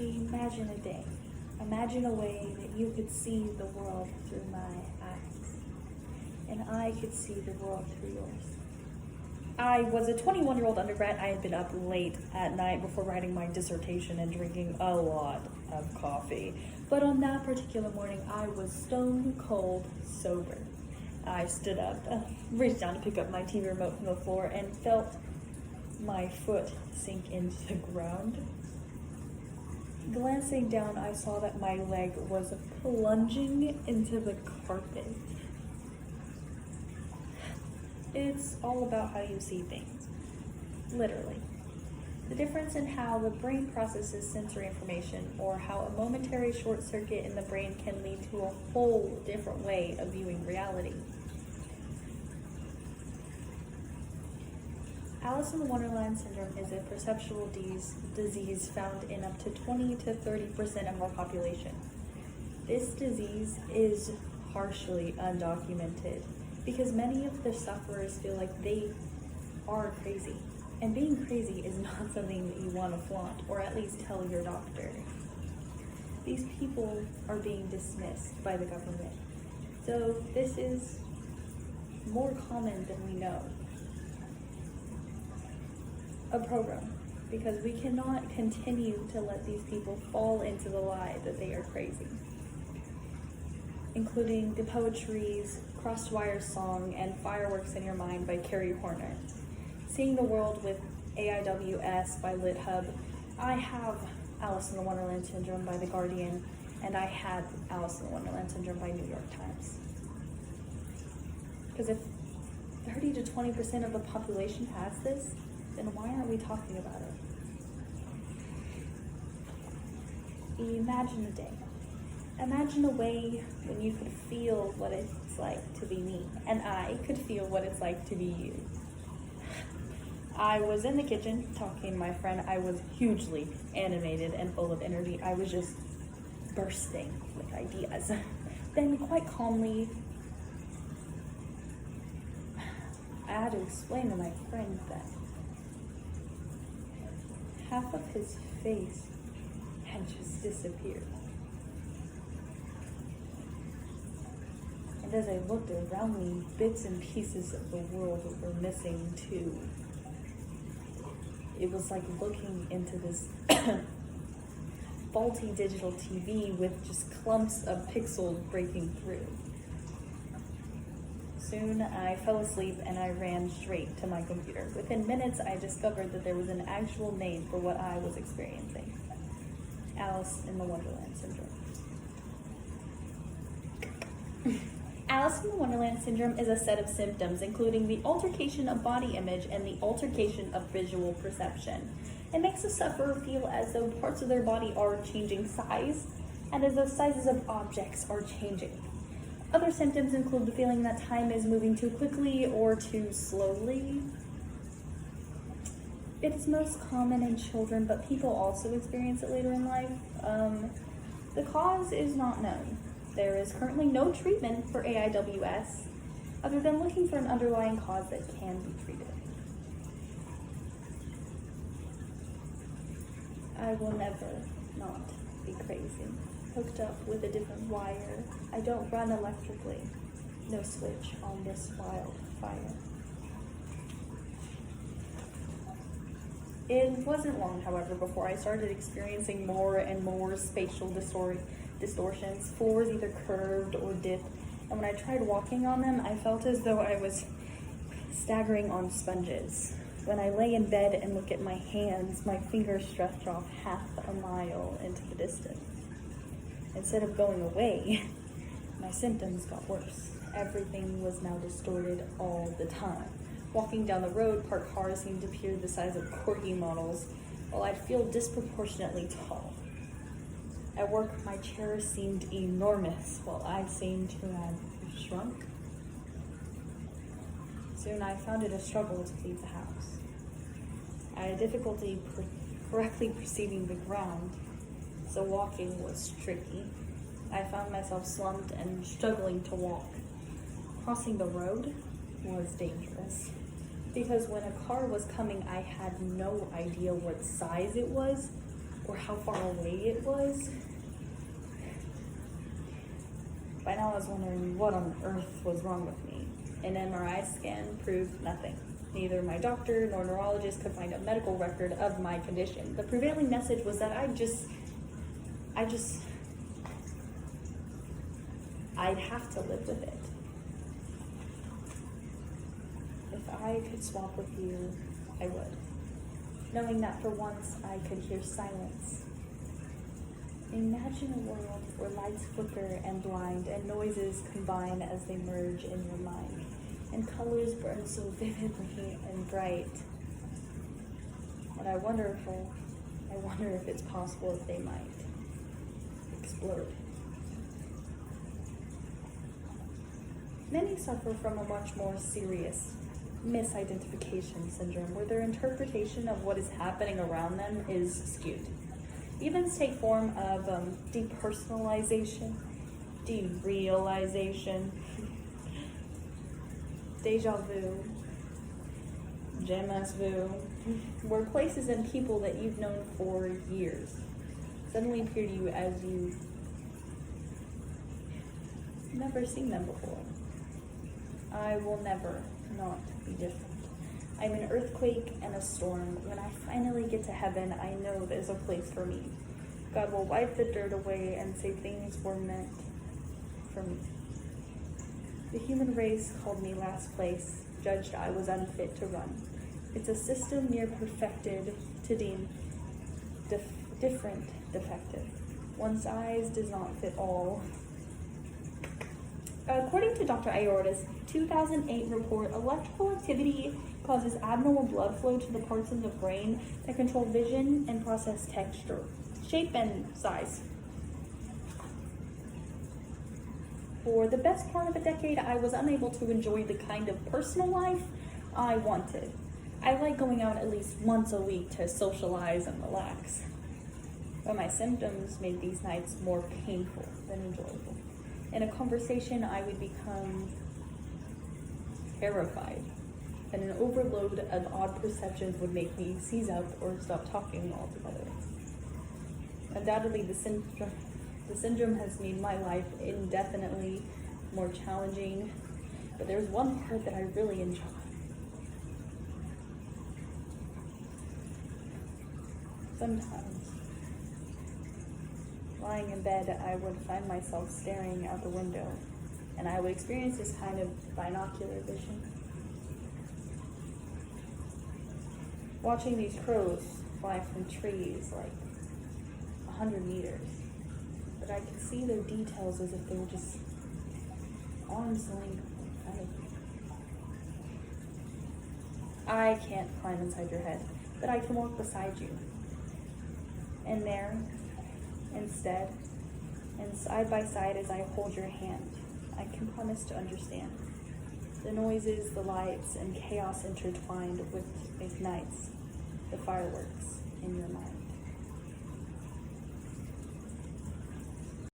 Imagine a day. Imagine a way that you could see the world through my eyes, and I could see the world through yours. I was a 21-year-old undergrad. I had been up late at night before writing my dissertation and drinking a lot of coffee. But on that particular morning, I was stone cold sober. I stood up, reached down to pick up my TV remote from the floor, and felt my foot sink into the ground. Glancing down, I saw that my leg was plunging into the carpet. It's all about how you see things, literally. The difference in how the brain processes sensory information, or how a momentary short circuit in the brain can lead to a whole different way of viewing reality. Alice in the Wonderland syndrome is a perceptual disease found in up to 20 to 30% of our population. This disease is partially undocumented because many of the sufferers feel like they are crazy. And being crazy is not something that you want to flaunt, or at least tell your doctor. These people are being dismissed by the government. So this is more common than we know. A program, because we cannot continue to let these people fall into the lie that they are crazy. Including the Poetry's Crossed Wires song and Fireworks in Your Mind by Carrie Horner. Seeing the World with AIWS by LitHub. I have Alice in the Wonderland syndrome by The Guardian, and I had Alice in the Wonderland syndrome by New York Times. Because if 30 to 20% of the population has this, then why aren't we talking about it? Imagine a day. Imagine a way when you could feel what it's like to be me, and I could feel what it's like to be you. I was in the kitchen talking to my friend. I was hugely animated and full of energy. I was just bursting with ideas. Then quite calmly, I had to explain to my friend that half of his face had just disappeared. And as I looked around me, bits and pieces of the world were missing too. It was like looking into this faulty digital TV with just clumps of pixels breaking through. Soon I fell asleep and I ran straight to my computer. Within minutes, I discovered that there was an actual name for what I was experiencing. Alice in the Wonderland syndrome. Alice in the Wonderland syndrome is a set of symptoms including the altercation of body image and the altercation of visual perception. It makes the sufferer feel as though parts of their body are changing size and as though sizes of objects are changing. Other symptoms include the feeling that time is moving too quickly or too slowly. It's most common in children, but people also experience it later in life. The cause is not known. There is currently no treatment for AIWS other than looking for an underlying cause that can be treated. I will never not be crazy. Hooked up with a different wire. I don't run electrically. No switch on this wildfire. It wasn't long, however, before I started experiencing more and more spatial distortions. Floors either curved or dipped, and when I tried walking on them, I felt as though I was staggering on sponges. When I lay in bed and look at my hands, my fingers stretch off half a mile into the distance. Instead of going away, my symptoms got worse. Everything was now distorted all the time. Walking down the road, parked cars seemed to appear the size of corgi models, while I'd feel disproportionately tall. At work, my chair seemed enormous, while I seemed to have shrunk. Soon I found it a struggle to leave the house. I had difficulty correctly perceiving the ground, so walking was tricky. I found myself slumped and struggling to walk. Crossing the road was dangerous, because when a car was coming, I had no idea what size it was or how far away it was. By now I was wondering what on earth was wrong with me. An MRI scan proved nothing. Neither my doctor nor neurologist could find a medical record of my condition. The prevailing message was that I'd have to live with it. If I could swap with you, I would. Knowing that for once I could hear silence. Imagine a world where lights flicker and blind and noises combine as they merge in your mind, and colors burn so vividly and bright. And I wonder if it's possible that they might explode. Many suffer from a much more serious misidentification syndrome, where their interpretation of what is happening around them is skewed. Events take form of depersonalization, derealization, deja vu, jamais vu, where places and people that you've known for years suddenly appear to you as you've never seen them before. I will never not be different. I'm an earthquake and a storm. When I finally get to heaven, I know there's a place for me. God will wipe the dirt away and say things were meant for me. The human race called me last place, judged I was unfit to run. It's a system near perfected to deem different defective. One size does not fit all. According to Dr. Aorta's 2008 report, electrical activity causes abnormal blood flow to the parts of the brain that control vision and process texture, shape, and size. For the best part of a decade, I was unable to enjoy the kind of personal life I wanted. I like going out at least once a week to socialize and relax. But my symptoms made these nights more painful than enjoyable. In a conversation, I would become terrified, and an overload of odd perceptions would make me seize up or stop talking altogether. Undoubtedly, the syndrome has made my life indefinitely more challenging, but there's one part that I really enjoy. Sometimes, lying in bed, I would find myself staring out the window, and I would experience this kind of binocular vision. Watching these crows fly from trees like 100 meters, but I could see their details as if they were just arm's length kind of. I can't climb inside your head, but I can walk beside you. And there, instead, and side by side as I hold your hand, I can promise to understand. The noises, the lights, and chaos intertwined with ignites the fireworks in your mind.